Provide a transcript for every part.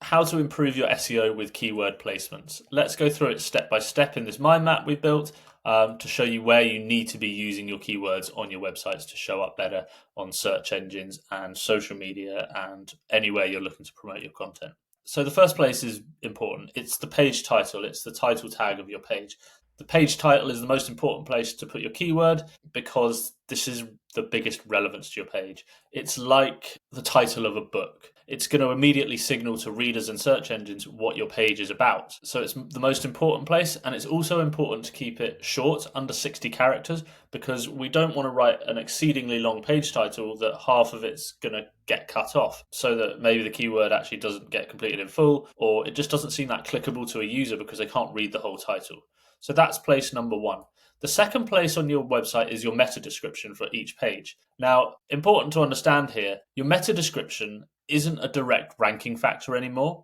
how to improve your SEO with keyword placements. Let's go through it step by step in this mind map we built to show you where you need to be using your keywords on your websites to show up better on search engines and social media and anywhere you're looking to promote your content. So the first place is important. It's the page title. It's the title tag of your page. The page title is the most important place to put your keyword because this is the biggest relevance to your page. It's like the title of a book. It's going to immediately signal to readers and search engines what your page is about. So it's the most important place, and it's also important to keep it short, under 60 characters, because we don't want to write an exceedingly long page title that half of it's going to get cut off, so that maybe the keyword actually doesn't get completed in full, or it just doesn't seem that clickable to a user because they can't read the whole title. So that's place number one. The second place on your website is your meta description for each page. Now, important to understand here, your meta description isn't a direct ranking factor anymore,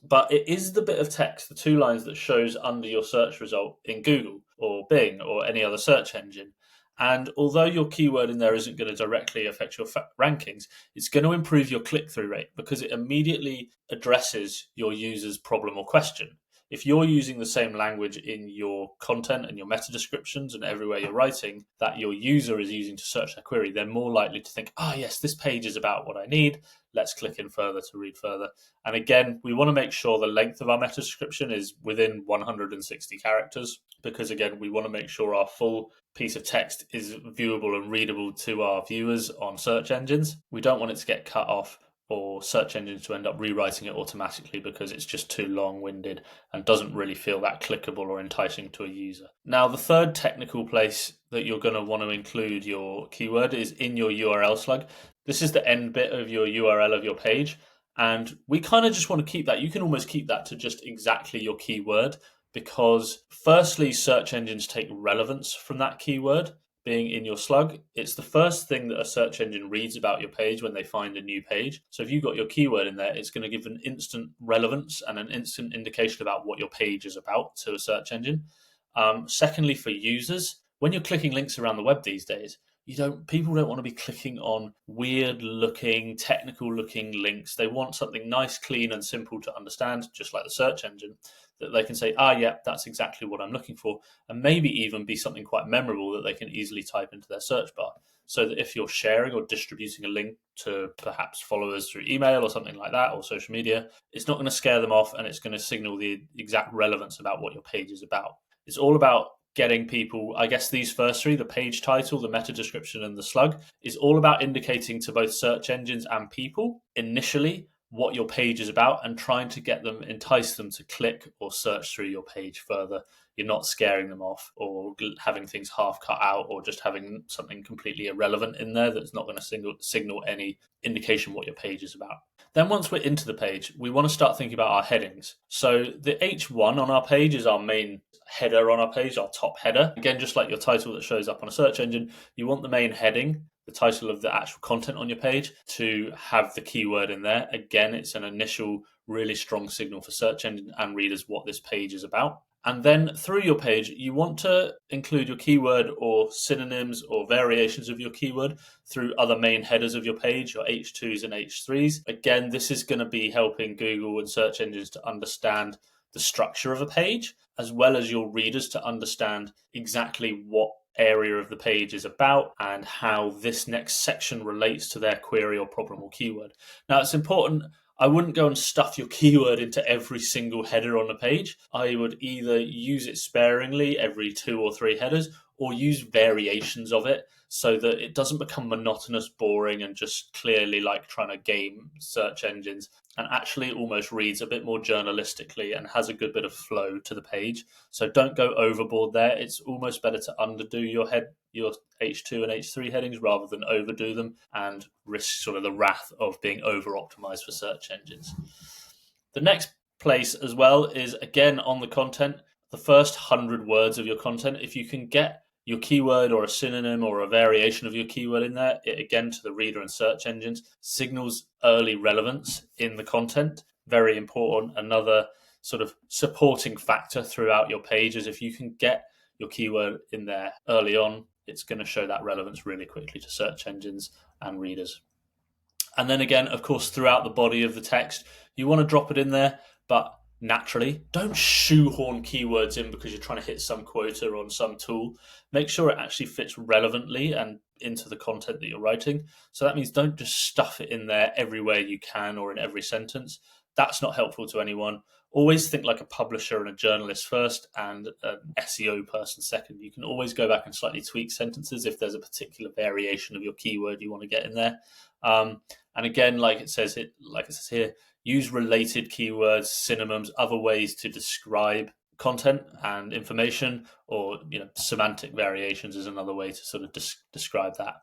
but it is the bit of text, the 2 lines that shows under your search result in Google or Bing or any other search engine. And although your keyword in there isn't going to directly affect your rankings, it's going to improve your click-through rate because it immediately addresses your user's problem or question. If you're using the same language in your content and your meta descriptions and everywhere you're writing that your user is using to search their query, they're more likely to think, yes, this page is about what I need. Let's click in further to read further. And again, we want to make sure the length of our meta description is within 160 characters because, again, we want to make sure our full piece of text is viewable and readable to our viewers on search engines. We don't want it to get cut off or search engines to end up rewriting it automatically because it's just too long-winded and doesn't really feel that clickable or enticing to a user. Now, the third technical place that you're going to want to include your keyword is in your URL slug. This is the end bit of your URL of your page, and we kind of just want to keep that. You can almost keep that to just exactly your keyword because, firstly, search engines take relevance from that keyword being in your slug. It's the first thing that a search engine reads about your page when they find a new page. So if you've got your keyword in there, it's going to give an instant relevance and an instant indication about what your page is about to a search engine. Secondly, for users, when you're clicking links around the web these days, people don't want to be clicking on weird looking, technical looking links. They want something nice, clean, and simple to understand, just like the search engine, that they can say, yeah, that's exactly what I'm looking for, and maybe even be something quite memorable that they can easily type into their search bar. So that if you're sharing or distributing a link to perhaps followers through email or something like that, or social media, it's not going to scare them off, and it's going to signal the exact relevance about what your page is about. It's all about getting people, I guess these first 3, the page title, the meta description, and the slug, is all about indicating to both search engines and people initially what your page is about and trying to entice them to click or search through your page further. You're not scaring them off or having things half cut out or just having something completely irrelevant in there that's not going to signal any indication what your page is about. Then once we're into the page, we want to start thinking about our headings. So the H1 on our page is our main header on our page, our top header. Again, just like your title that shows up on a search engine, you want the main heading, the title of the actual content on your page, to have the keyword in there. Again, it's an initial really strong signal for search engine and readers what this page is about. And then through your page, you want to include your keyword or synonyms or variations of your keyword through other main headers of your page, your H2s and H3s. Again, this is going to be helping Google and search engines to understand the structure of a page, as well as your readers to understand exactly what area of the page is about and how this next section relates to their query or problem or keyword. Now, it's important. I wouldn't go and stuff your keyword into every single header on the page. I would either use it sparingly every 2 or 3 headers or use variations of it so that it doesn't become monotonous, boring, and just clearly like trying to game search engines, and actually almost reads a bit more journalistically and has a good bit of flow to the page. So don't go overboard there. It's almost better to underdo your H2 and H3 headings rather than overdo them and risk sort of the wrath of being over-optimized for search engines. The next place as well is, again, on the content, the first 100 words of your content. If you can get your keyword or a synonym or a variation of your keyword in there, it, again, to the reader and search engines, signals early relevance in the content. Very important. Another sort of supporting factor throughout your pages. If you can get your keyword in there early on, it's going to show that relevance really quickly to search engines and readers. And then again, of course, throughout the body of the text, you want to drop it in there, but naturally, don't shoehorn keywords in because you're trying to hit some quota on some tool. Make sure it actually fits relevantly and into the content that you're writing. So that means don't just stuff it in there everywhere you can or in every sentence. That's not helpful to anyone. Always think like a publisher and a journalist first and an SEO person second. You can always go back and slightly tweak sentences if there's a particular variation of your keyword you want to get in there. And again, like it says here, use related keywords, synonyms, other ways to describe content and information, or semantic variations is another way to sort of describe that.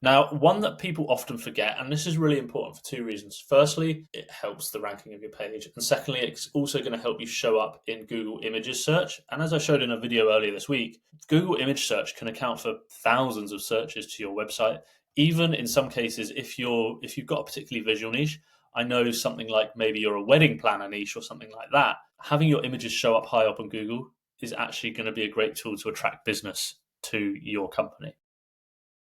Now, one that people often forget, and this is really important for two reasons. Firstly, it helps the ranking of your page, and secondly, it's also going to help you show up in Google Images search. And as I showed in a video earlier this week, Google Image Search can account for thousands of searches to your website. Even in some cases, if you've got a particularly visual niche, I know something like maybe you're a wedding planner niche or something like that, having your images show up high up on Google is actually going to be a great tool to attract business to your company.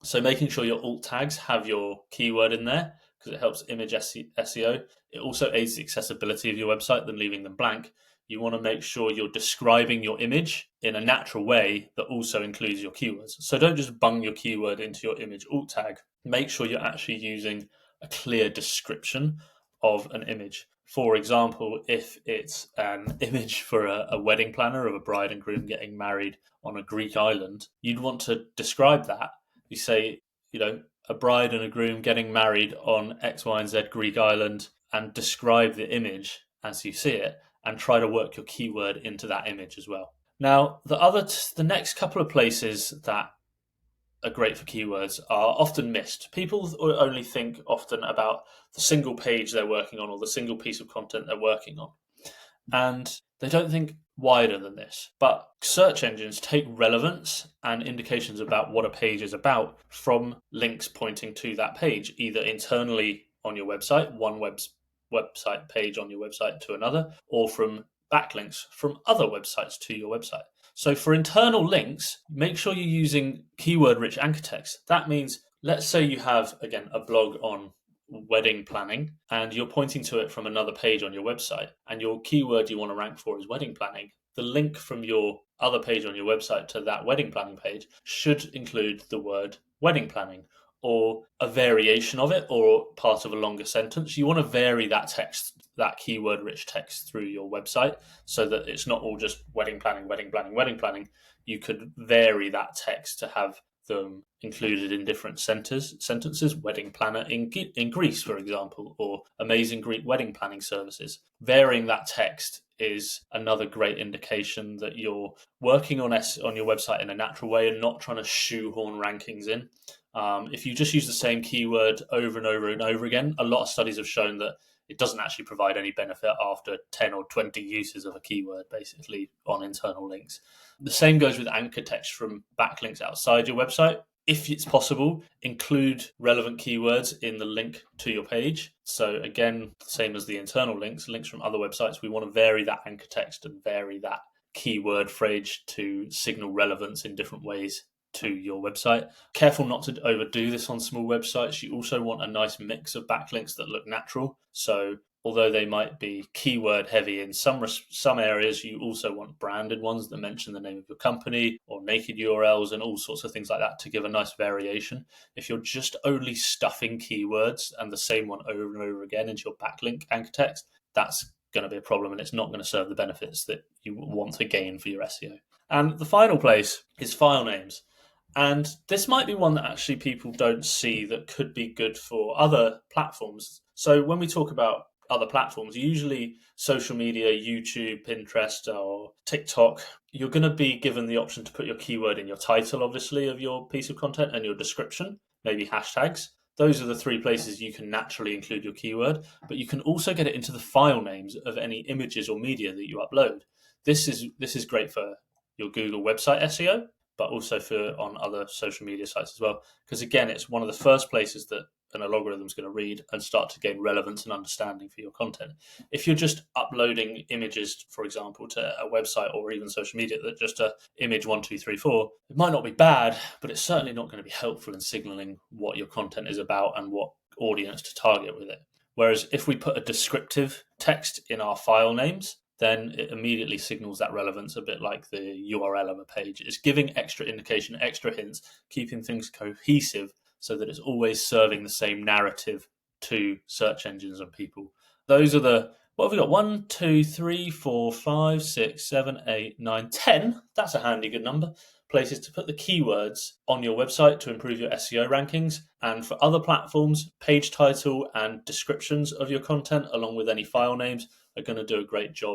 So making sure your alt tags have your keyword in there because it helps image SEO. It also aids the accessibility of your website than leaving them blank. You want to make sure you're describing your image in a natural way that also includes your keywords. So don't just bung your keyword into your image alt tag. Make sure you're actually using a clear description of an image. For example, if it's an image for a wedding planner of a bride and groom getting married on a Greek island, you'd want to describe that. You say, a bride and a groom getting married on X, Y, and Z Greek island, and describe the image as you see it, and try to work your keyword into that image as well. Now, the next couple of places that are great for keywords are often missed. People only think often about the single page they're working on or the single piece of content they're working on. And they don't think wider than this. But search engines take relevance and indications about what a page is about from links pointing to that page, either internally on your website, one website page on your website to another, or from backlinks from other websites to your website. So for internal links, make sure you're using keyword-rich anchor text. That means, let's say you have, again, a blog on wedding planning and you're pointing to it from another page on your website, and your keyword you want to rank for is wedding planning. The link from your other page on your website to that wedding planning page should include the word wedding planning or a variation of it or part of a longer sentence. You want to vary that text, that keyword-rich text through your website so that it's not all just wedding planning, wedding planning, wedding planning. You could vary that text to have them included in different sentences. Wedding planner in Greece, for example, or amazing Greek wedding planning services. Varying that text is another great indication that you're working on your website in a natural way and not trying to shoehorn rankings in. If you just use the same keyword over and over and over again, a lot of studies have shown that it doesn't actually provide any benefit after 10 or 20 uses of a keyword, basically, on internal links. The same goes with anchor text from backlinks outside your website. If it's possible, include relevant keywords in the link to your page. So again, same as the internal links from other websites, we want to vary that anchor text and vary that keyword phrase to signal relevance in different ways to your website. Careful not to overdo this on small websites. You also want a nice mix of backlinks that look natural. So although they might be keyword heavy in some areas, you also want branded ones that mention the name of your company or naked URLs and all sorts of things like that to give a nice variation. If you're just only stuffing keywords and the same one over and over again into your backlink anchor text, that's going to be a problem and it's not going to serve the benefits that you want to gain for your SEO. And the final place is file names. And this might be one that actually people don't see that could be good for other platforms. So when we talk about other platforms, usually social media, YouTube, Pinterest, or TikTok, you're going to be given the option to put your keyword in your title, obviously, of your piece of content and your description, maybe hashtags. Those are the three places you can naturally include your keyword, but you can also get it into the file names of any images or media that you upload. This is great for your Google website SEO, but also for on other social media sites as well. Because again, it's one of the first places that an algorithm is going to read and start to gain relevance and understanding for your content. If you're just uploading images, for example, to a website or even social media that just a image 1, 2, 3, 4, it might not be bad, but it's certainly not going to be helpful in signaling what your content is about and what audience to target with it. Whereas if we put a descriptive text in our file names, then it immediately signals that relevance, a bit like the URL of a page. It's giving extra indication, extra hints, keeping things cohesive so that it's always serving the same narrative to search engines and people. Those are what have we got? 1, 2, 3, 4, 5, 6, 7, 8, 9, 10. That's a handy good number. Places to put the keywords on your website to improve your SEO rankings. And for other platforms, page title and descriptions of your content, along with any file names, are going to do a great job